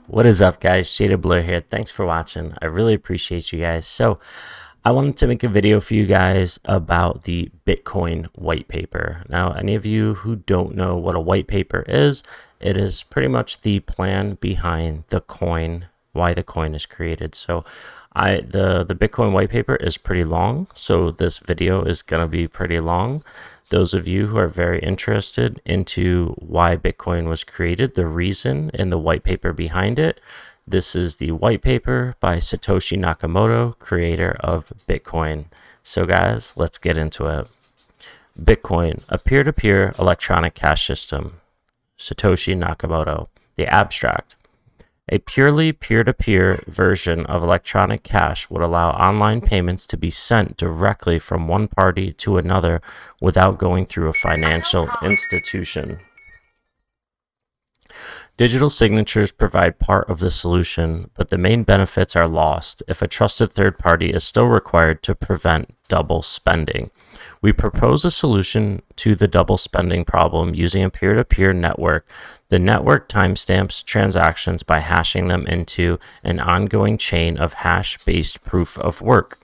What is up, guys? Shaded Blur here. Thanks for watching. I really appreciate you guys. So, I wanted to make a video for you guys about the Bitcoin white paper. Now, any of you who don't know what a white paper is, it is pretty much the plan behind the coin, why the coin is created. So, the Bitcoin white paper is pretty long, so this video is gonna be pretty long. Those of you who are very interested into why Bitcoin was created, the reason and the white paper behind it, this is the white paper by Satoshi Nakamoto, creator of Bitcoin. So guys, let's get into it. Bitcoin, a peer-to-peer electronic cash system. Satoshi Nakamoto. The abstract. A purely peer-to-peer version of electronic cash would allow online payments to be sent directly from one party to another without going through a financial institution. Digital signatures provide part of the solution, but the main benefits are lost if a trusted third party is still required to prevent double spending. We propose a solution to the double spending problem using a peer-to-peer network. The network timestamps transactions by hashing them into an ongoing chain of hash-based proof of work.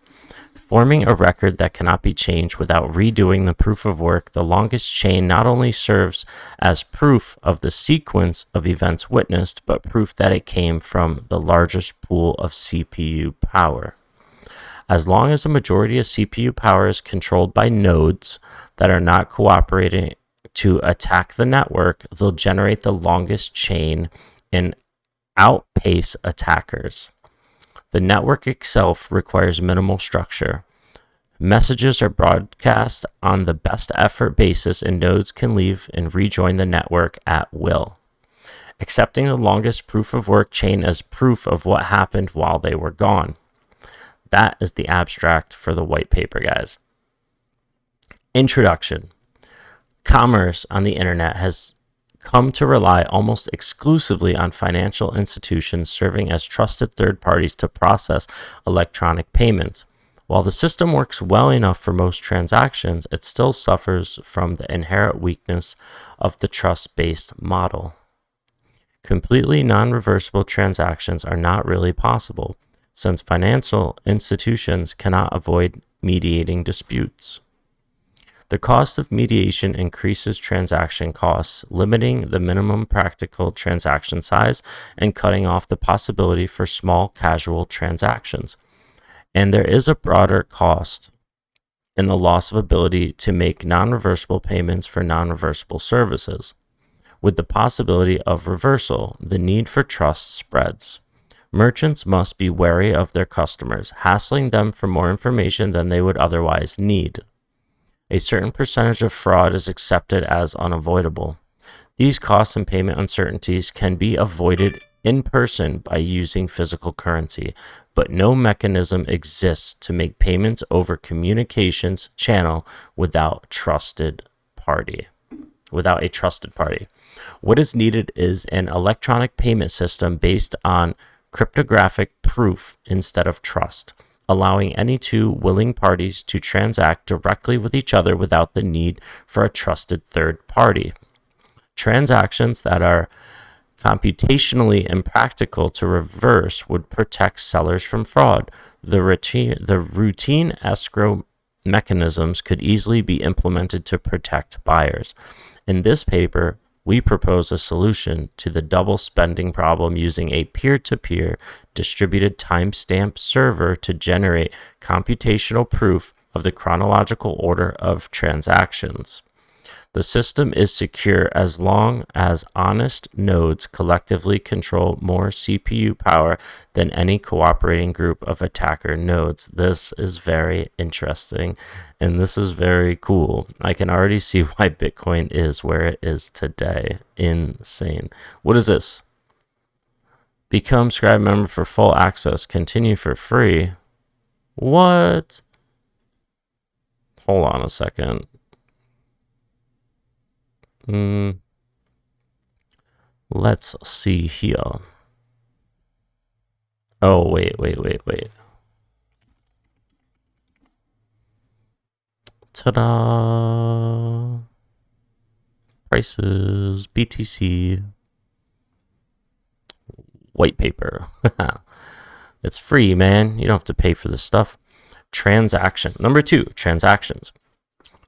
Forming a record that cannot be changed without redoing the proof of work, the longest chain not only serves as proof of the sequence of events witnessed, but proof that it came from the largest pool of CPU power. As long as a majority of CPU power is controlled by nodes that are not cooperating to attack the network, they'll generate the longest chain and outpace attackers. The network itself requires minimal structure. Messages are broadcast on the best effort basis, and nodes can leave and rejoin the network at will, accepting the longest proof of work chain as proof of what happened while they were gone. That is the abstract for the white paper, guys. Introduction. Commerce on the internet has come to rely almost exclusively on financial institutions serving as trusted third parties to process electronic payments. While the system works well enough for most transactions, it still suffers from the inherent weakness of the trust-based model. Completely non-reversible transactions are not really possible, since financial institutions cannot avoid mediating disputes. The cost of mediation increases transaction costs, limiting the minimum practical transaction size and cutting off the possibility for small casual transactions. And there is a broader cost in the loss of ability to make non-reversible payments for non-reversible services. With the possibility of reversal, the need for trust spreads. Merchants must be wary of their customers, hassling them for more information than they would otherwise need. A certain percentage of fraud is accepted as unavoidable. These costs and payment uncertainties can be avoided in person by using physical currency, but no mechanism exists to make payments over communications channel without a trusted party. What is needed is an electronic payment system based on cryptographic proof instead of trust, allowing any two willing parties to transact directly with each other without the need for a trusted third party. Transactions that are computationally impractical to reverse would protect sellers from fraud. The routine escrow mechanisms could easily be implemented to protect buyers. In this paper, we propose a solution to the double spending problem using a peer-to-peer distributed timestamp server to generate computational proof of the chronological order of transactions. The system is secure as long as honest nodes collectively control more CPU power than any cooperating group of attacker nodes. This is very interesting and this is very cool. I can already see why Bitcoin is where it is today. Insane. What is this? Become Scribe member for full access. Continue for free. What? Hold on a second. Let's see here. Oh, wait. Ta-da! Prices, BTC. white paper. It's free, man. You don't have to pay for this stuff. Transaction. Number 2, transactions.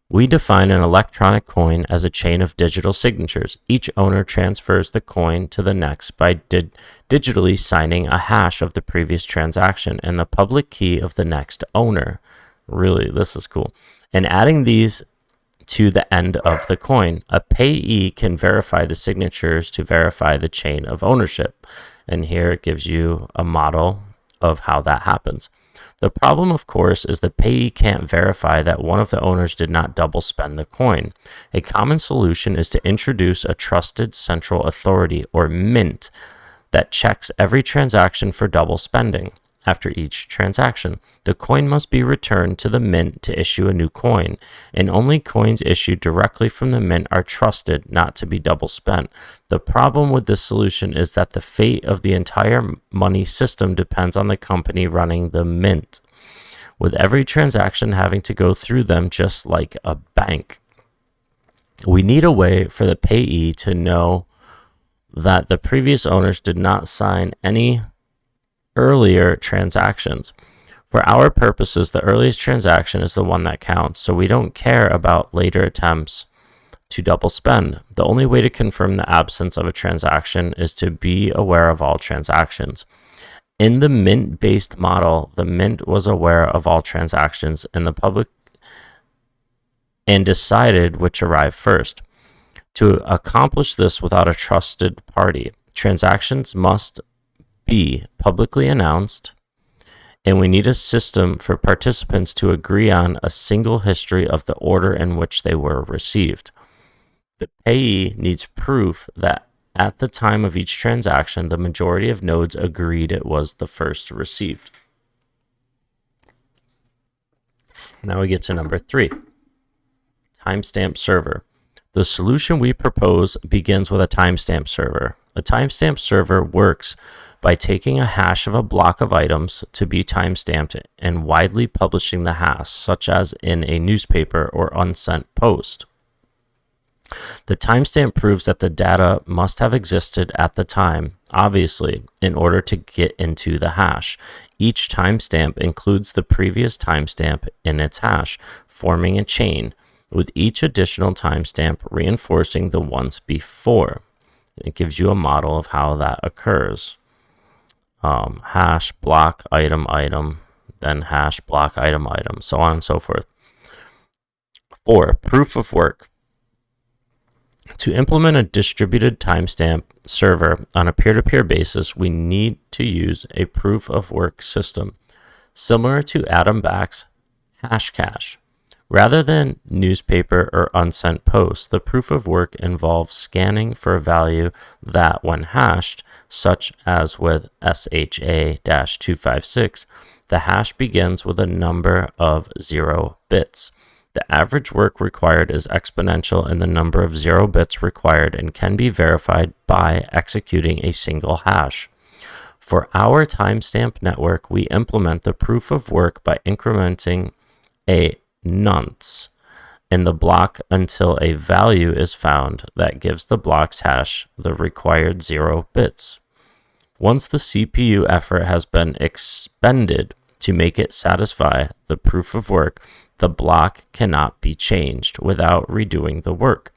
We define an electronic coin as a chain of digital signatures. Each owner transfers the coin to the next by digitally signing a hash of the previous transaction and the public key of the next owner. Really, this is cool. And adding these to the end of the coin. A payee can verify the signatures to verify the chain of ownership. And here it gives you a model of how that happens. The problem, of course, is the payee can't verify that one of the owners did not double spend the coin. A common solution is to introduce a trusted central authority, or mint, that checks every transaction for double spending. After each transaction, the coin must be returned to the mint to issue a new coin, and only coins issued directly from the mint are trusted not to be double spent. The problem with this solution is that the fate of the entire money system depends on the company running the mint, with every transaction having to go through them just like a bank. We need a way for the payee to know that the previous owners did not sign any earlier transactions. For our purposes, the earliest transaction is the one that counts, so we don't care about later attempts to double spend. The only way to confirm the absence of a transaction is to be aware of all transactions. In the mint-based model, the mint was aware of all transactions in the public and decided which arrived first. To accomplish this without a trusted party, transactions must be publicly announced, and we need a system for participants to agree on a single history of the order in which they were received. The payee needs proof that at the time of each transaction, the majority of nodes agreed it was the first received. Now we get to number 3, timestamp server. The solution we propose begins with a timestamp server. A timestamp server works by taking a hash of a block of items to be timestamped and widely publishing the hash, such as in a newspaper or unsent post. The timestamp proves that the data must have existed at the time, obviously, in order to get into the hash. Each timestamp includes the previous timestamp in its hash, forming a chain, with each additional timestamp reinforcing the ones before. It gives you a model of how that occurs. Hash, block, item, then hash, block, item, so on and so forth. 4, proof of work. To implement a distributed timestamp server on a peer-to-peer basis, we need to use a proof of work system, similar to Adam Back's Hashcash. Rather than newspaper or unsent posts, the proof of work involves scanning for a value that, when hashed, such as with SHA-256, the hash begins with a number of 0 bits. The average work required is exponential in the number of 0 bits required and can be verified by executing a single hash. For our timestamp network, we implement the proof of work by incrementing a nonce in the block until a value is found that gives the block's hash the required 0 bits. Once the CPU effort has been expended to make it satisfy the proof of work, the block cannot be changed without redoing the work.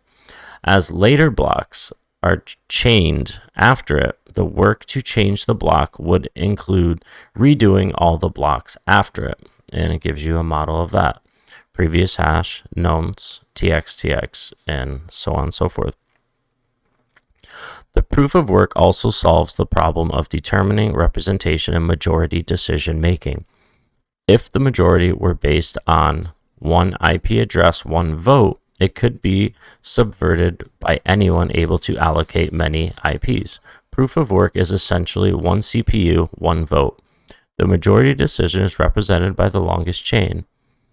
As later blocks are chained after it, the work to change the block would include redoing all the blocks after it, and it gives you a model of that. Previous hash, nonce, txtx, and so on and so forth. The proof of work also solves the problem of determining representation and majority decision making. If the majority were based on one IP address, one vote, it could be subverted by anyone able to allocate many IPs. Proof of work is essentially one CPU, one vote. The majority decision is represented by the longest chain,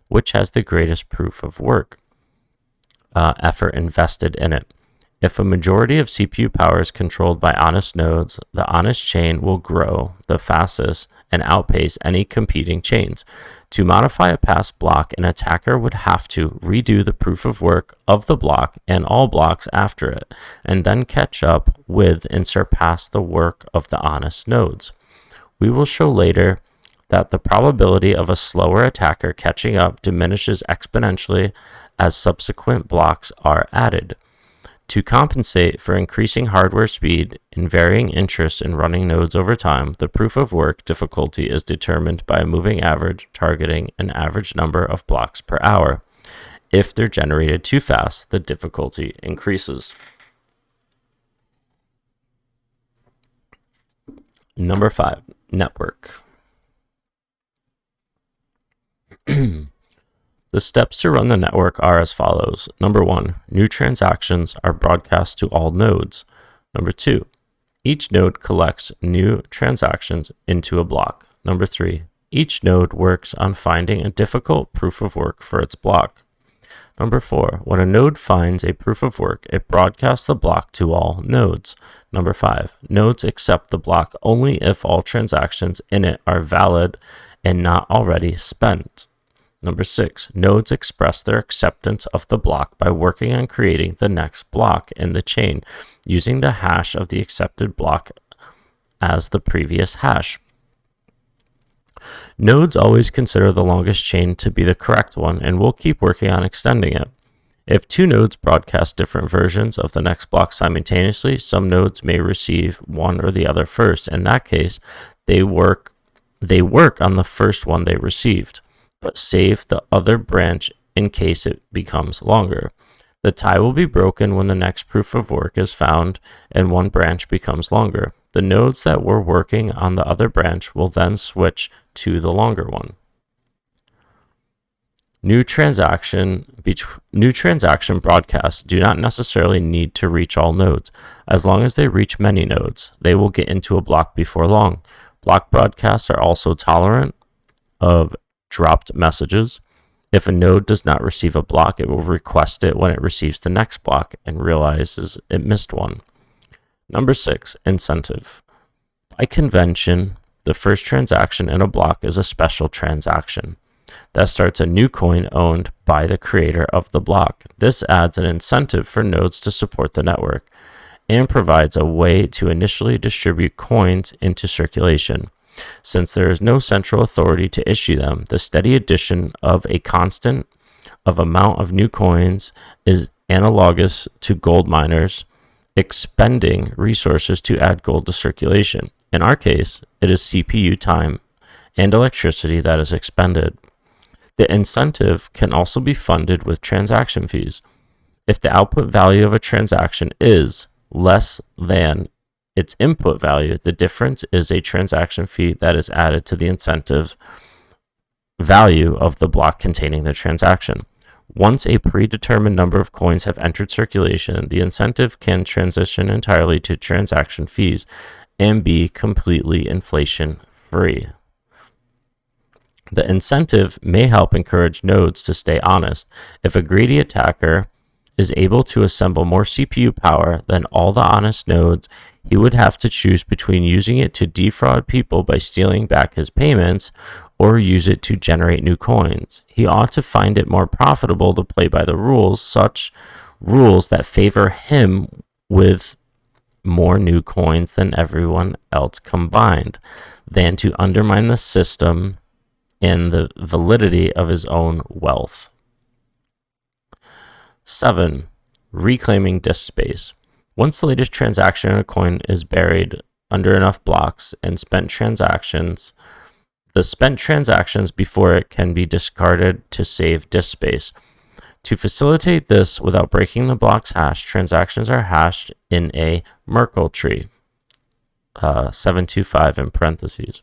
which has the greatest proof of work effort invested in it. If a majority of CPU power is controlled by honest nodes, the honest chain will grow the fastest and outpace any competing chains. To modify a passed block, an attacker would have to redo the proof of work of the block and all blocks after it, and then catch up with and surpass the work of the honest nodes. We will show later that the probability of a slower attacker catching up diminishes exponentially as subsequent blocks are added. To compensate for increasing hardware speed and varying interests in running nodes over time, the proof of work difficulty is determined by a moving average targeting an average number of blocks per hour. If they're generated too fast, the difficulty increases. Number 5, network. The steps to run the network are as follows. Number 1, new transactions are broadcast to all nodes. Number 2, each node collects new transactions into a block. Number 3, each node works on finding a difficult proof of work for its block. Number 4, when a node finds a proof of work, it broadcasts the block to all nodes. Number 5, nodes accept the block only if all transactions in it are valid and not already spent. Number 6, nodes express their acceptance of the block by working on creating the next block in the chain, using the hash of the accepted block as the previous hash. Nodes always consider the longest chain to be the correct one and will keep working on extending it. If two nodes broadcast different versions of the next block simultaneously, some nodes may receive one or the other first. In that case, they work on the first one they received, but save the other branch in case it becomes longer. The tie will be broken when the next proof of work is found and one branch becomes longer. The nodes that were working on the other branch will then switch to the longer one. New transaction broadcasts do not necessarily need to reach all nodes. As long as they reach many nodes, they will get into a block before long. Block broadcasts are also tolerant of dropped messages. If a node does not receive a block, it will request it when it receives the next block and realizes it missed one. Number 6, incentive. By convention, the first transaction in a block is a special transaction that starts a new coin owned by the creator of the block. This adds an incentive for nodes to support the network and provides a way to initially distribute coins into circulation. Since there is no central authority to issue them, the steady addition of a constant of amount of new coins is analogous to gold miners expending resources to add gold to circulation. In our case, it is CPU time and electricity that is expended. The incentive can also be funded with transaction fees. If the output value of a transaction is less than its input value, the difference is a transaction fee that is added to the incentive value of the block containing the transaction. Once a predetermined number of coins have entered circulation, the incentive can transition entirely to transaction fees and be completely inflation-free. The incentive may help encourage nodes to stay honest. If a greedy attacker is able to assemble more CPU power than all the honest nodes, he would have to choose between using it to defraud people by stealing back his payments or use it to generate new coins. He ought to find it more profitable to play by the rules, such rules that favor him with more new coins than everyone else combined, than to undermine the system and the validity of his own wealth. 7. Reclaiming disk space. Once the latest transaction in a coin is buried under enough blocks and the spent transactions before it can be discarded to save disk space. To facilitate this without breaking the block's hash, transactions are hashed in a Merkle tree, 725 in parentheses.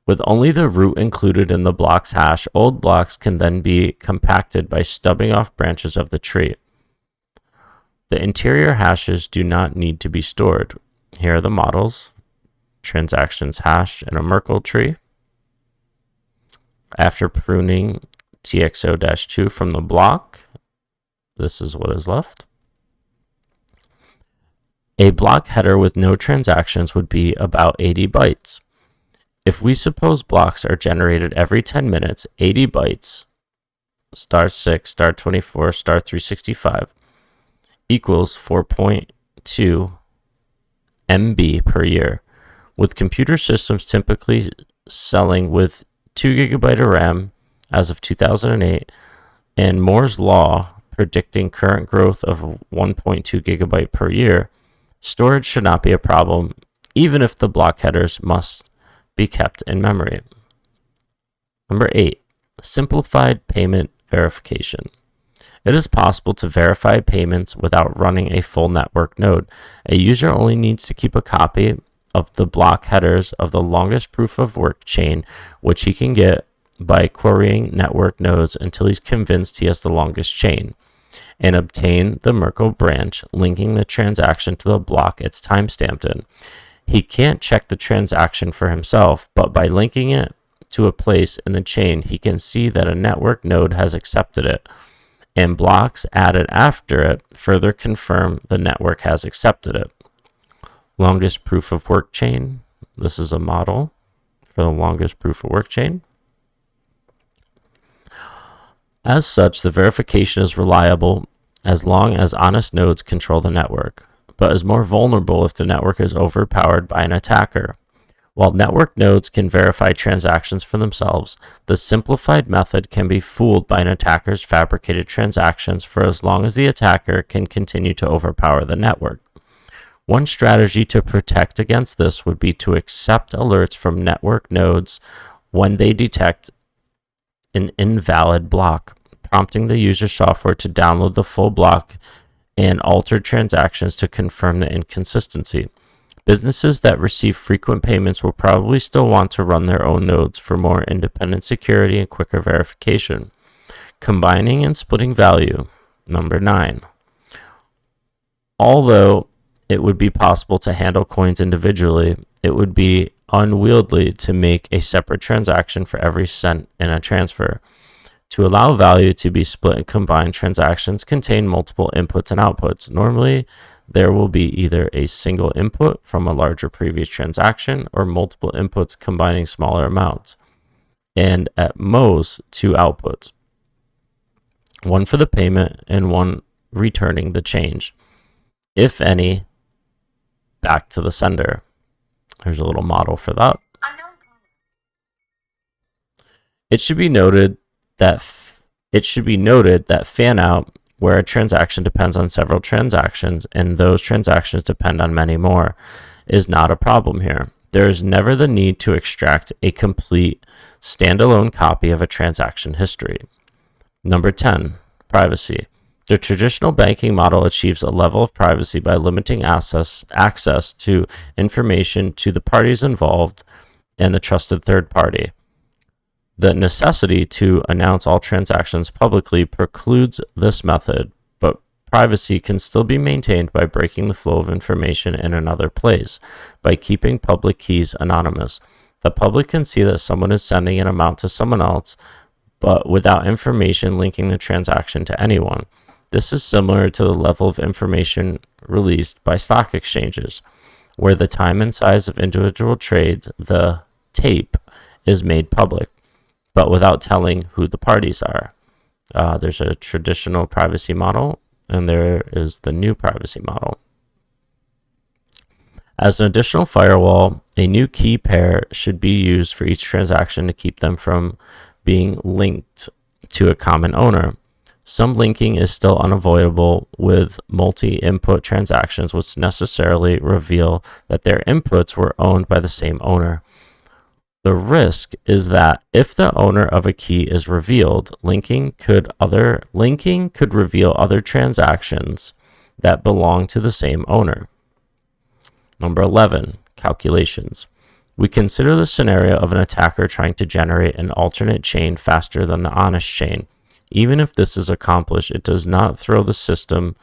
With only the root included in the block's hash, old blocks can then be compacted by stubbing off branches of the tree. The interior hashes do not need to be stored. Here are the models. Transactions hashed in a Merkle tree. After pruning TXO-2 from the block, this is what is left. A block header with no transactions would be about 80 bytes. If we suppose blocks are generated every 10 minutes, 80 bytes, *6, *24, *365, equals 4.2 MB per year, with computer systems typically selling with 2 GB of RAM as of 2008, and Moore's Law predicting current growth of 1.2 GB per year, storage should not be a problem, even if the block headers must be kept in memory. Number 8. Simplified payment verification. It is possible to verify payments without running a full network node. A user only needs to keep a copy of the block headers of the longest proof of work chain, which he can get by querying network nodes until he's convinced he has the longest chain, and obtain the Merkle branch linking the transaction to the block it's timestamped in. He can't check the transaction for himself, but by linking it to a place in the chain, he can see that a network node has accepted it, and blocks added after it further confirm the network has accepted it. Longest proof of work chain. This is a model for the longest proof of work chain. As such, the verification is reliable as long as honest nodes control the network, but is more vulnerable if the network is overpowered by an attacker. While network nodes can verify transactions for themselves, the simplified method can be fooled by an attacker's fabricated transactions for as long as the attacker can continue to overpower the network. One strategy to protect against this would be to accept alerts from network nodes when they detect an invalid block, prompting the user software to download the full block and alter transactions to confirm the inconsistency. Businesses that receive frequent payments will probably still want to run their own nodes for more independent security and quicker verification. Combining and splitting value. Number 9. Although it would be possible to handle coins individually, it would be unwieldy to make a separate transaction for every cent in a transfer. To allow value to be split and combined, transactions contain multiple inputs and outputs. Normally, there will be either a single input from a larger previous transaction or multiple inputs combining smaller amounts, and at most 2 outputs, one for the payment and one returning the change, if any, back to the sender. There's a little model for that. It should be noted that fan out, where a transaction depends on several transactions and those transactions depend on many more, is not a problem here. There is never the need to extract a complete standalone copy of a transaction history. Number 10, privacy. The traditional banking model achieves a level of privacy by limiting access to information to the parties involved and the trusted third party. The necessity to announce all transactions publicly precludes this method, but privacy can still be maintained by breaking the flow of information in another place, by keeping public keys anonymous. The public can see that someone is sending an amount to someone else, but without information linking the transaction to anyone. This is similar to the level of information released by stock exchanges, where the time and size of individual trades, the tape, is made public, but without telling who the parties are. There's a traditional privacy model, and there is the new privacy model. As an additional firewall, a new key pair should be used for each transaction to keep them from being linked to a common owner. Some linking is still unavoidable with multi-input transactions, which necessarily reveal that their inputs were owned by the same owner. The risk is that if the owner of a key is revealed, linking could reveal other transactions that belong to the same owner. Number 11, calculations. We consider the scenario of an attacker trying to generate an alternate chain faster than the honest chain. Even if this is accomplished, it does not throw the system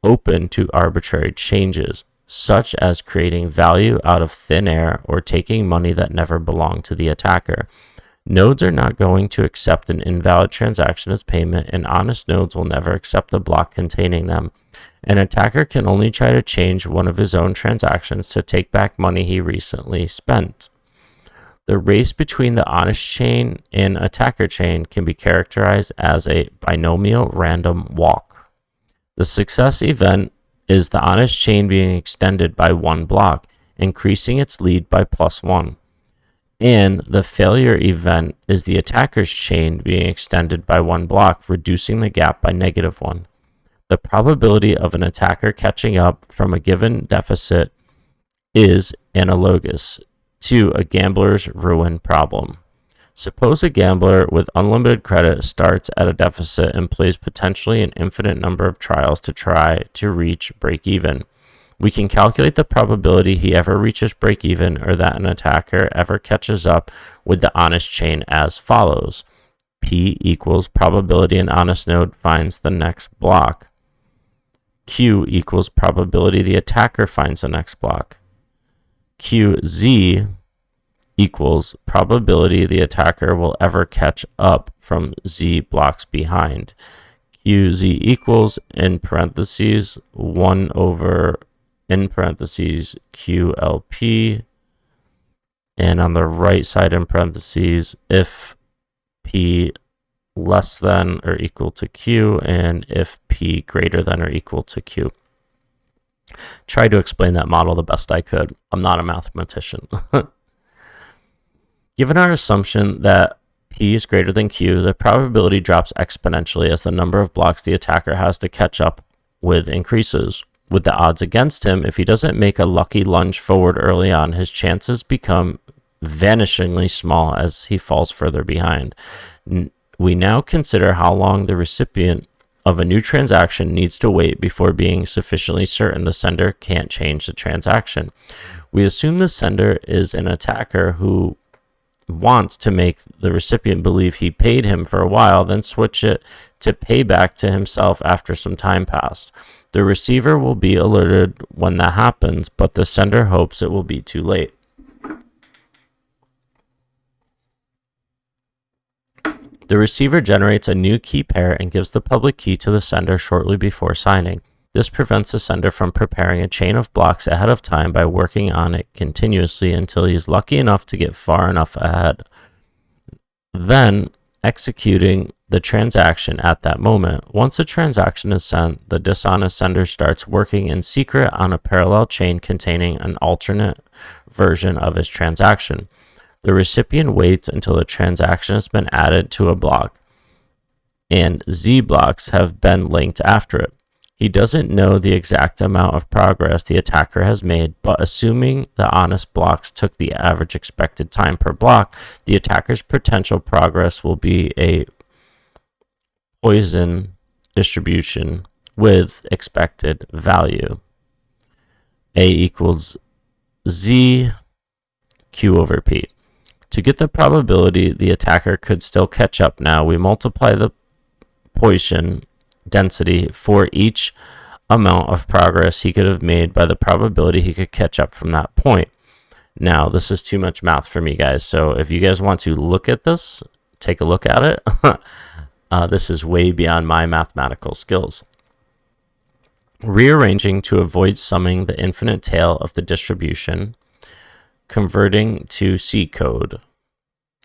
open to arbitrary changes, such as creating value out of thin air or taking money that never belonged to the attacker. Nodes are not going to accept an invalid transaction as payment, and honest nodes will never accept a block containing them. An attacker can only try to change one of his own transactions to take back money he recently spent. The race between the honest chain and attacker chain can be characterized as a binomial random walk. The success event is the honest chain being extended by one block, increasing its lead by +1. And the failure event is the attacker's chain being extended by one block, reducing the gap by -1. The probability of an attacker catching up from a given deficit is analogous to a gambler's ruin problem. Suppose a gambler with unlimited credit starts at a deficit and plays potentially an infinite number of trials to try to reach break even. We can calculate the probability he ever reaches break even or that an attacker ever catches up with the honest chain as follows. P equals probability an honest node finds the next block. Q equals probability the attacker finds the next block. QZ equals probability the attacker will ever catch up from Z blocks behind. QZ equals, in parentheses, 1 over, in parentheses, QLP. And on the right side, in parentheses, if P less than or equal to Q, and if P greater than or equal to Q. Try to explain that model the best I could. I'm not a mathematician. Given our assumption that P is greater than Q, the probability drops exponentially as the number of blocks the attacker has to catch up with increases. With the odds against him, if he doesn't make a lucky lunge forward early on, his chances become vanishingly small as he falls further behind. We now consider how long the recipient of a new transaction needs to wait before being sufficiently certain the sender can't change the transaction. We assume the sender is an attacker who wants to make the recipient believe he paid him for a while, then switch it to pay back to himself after some time passed. The receiver will be alerted when that happens, but the sender hopes it will be too late. The receiver generates a new key pair and gives the public key to the sender shortly before signing. This prevents the sender from preparing a chain of blocks ahead of time by working on it continuously until he is lucky enough to get far enough ahead. Then, executing the transaction at that moment. Once a transaction is sent, the dishonest sender starts working in secret on a parallel chain containing an alternate version of his transaction. The recipient waits until the transaction has been added to a block, and Z blocks have been linked after it. He doesn't know the exact amount of progress the attacker has made, but assuming the honest blocks took the average expected time per block, the attacker's potential progress will be a Poisson distribution with expected value. A equals Z Q over P. To get the probability the attacker could still catch up now, we multiply the Poisson density for each amount of progress he could have made by the probability he could catch up from that point. Now, this is too much math for me, guys, so if you guys want to look at this, take a look at it. This is way beyond my mathematical skills. Rearranging to avoid summing the infinite tail of the distribution, converting to C code,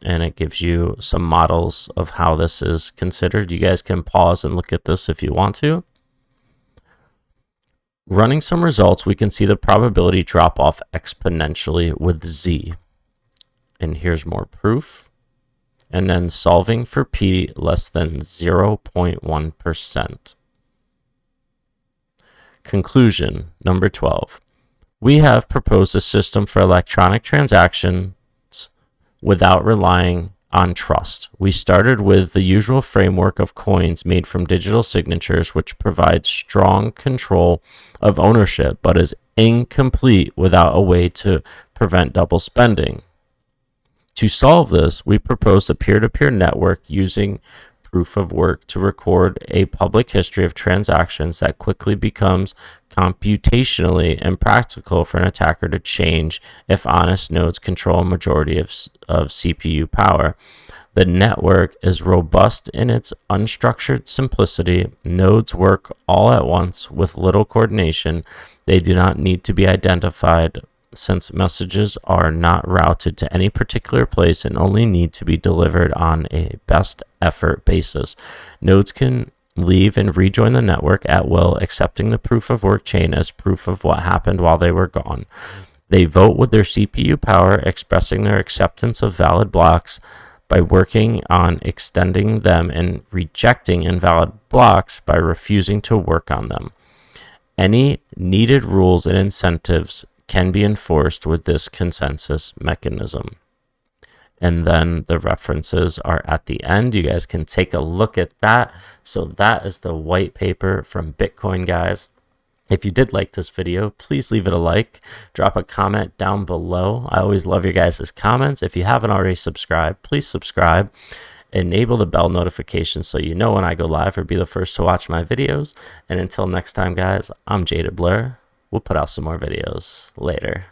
and it gives you some models of how this is considered. You guys can pause and look at this if you want to. Running some results, we can see the probability drop off exponentially with Z. And here's more proof. And then solving for P less than 0.1%. Conclusion, number 12. We have proposed a system for electronic transactions without relying on trust. We started with the usual framework of coins made from digital signatures, which provides strong control of ownership, but is incomplete without a way to prevent double spending. To solve this, we proposed a peer-to-peer network using proof of work to record a public history of transactions that quickly becomes computationally impractical for an attacker to change if honest nodes control a majority of CPU power. The network is robust in its unstructured simplicity. Nodes work all at once with little coordination. They do not need to be identified since messages are not routed to any particular place and only need to be delivered on a best effort basis. Nodes can leave and rejoin the network at will, accepting the proof of work chain as proof of what happened while they were gone. They vote with their CPU power, expressing their acceptance of valid blocks by working on extending them and rejecting invalid blocks by refusing to work on them. Any needed rules and incentives can be enforced with this consensus mechanism. And then the references are at the end. You guys can take a look at that. So that is the white paper from Bitcoin, guys. If you did like this video, please leave it a like, drop a comment down below. I always love your guys' comments. If you haven't already subscribed, please subscribe. Enable the bell notifications so you know when I go live or be the first to watch my videos. And until next time, guys, I'm Jaded Blur. We'll put out some more videos later.